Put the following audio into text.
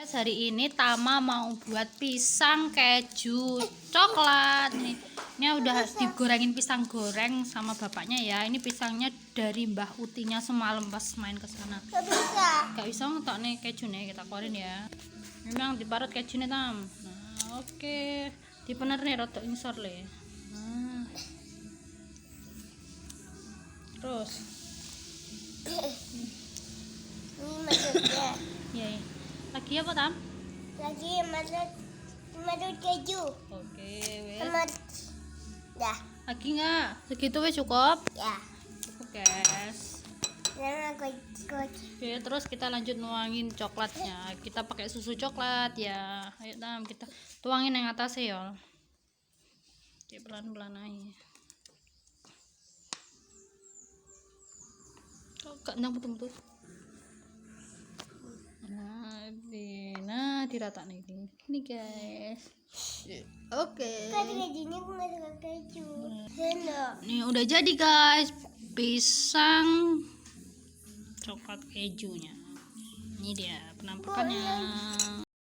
Hari ini Tama mau buat pisang keju coklat nih. Ini udah digorengin pisang goreng sama bapaknya ya. Ini pisangnya dari Mbah Utinya semalam pas main ke sana. Gak bisa ngetok nih keju nih, kita keluarin ya. Memang diparut kejunya Tam. Nah, oke. Dipener nih rotok insor le. Nah. Terus. Ini maksudnya Ya. Lagi apa Tam? lagi maksud keju Oke, wes. sama dah Lagi nggak? Segitu wes cukup? ya. Oke, guys. Dan aku Oke, terus kita lanjut nuangin coklatnya. Kita pakai susu coklat ya. Ayo Tam, kita tuangin yang atasnya ya. Oke, pelan-pelan aja. Kok gak nang betul-betul. Nah, dirata nih ini guys. Oke. kejunya aku nggak suka keju. Hello. Nih udah jadi guys, pisang coklat kejunya. Ini dia penampakannya.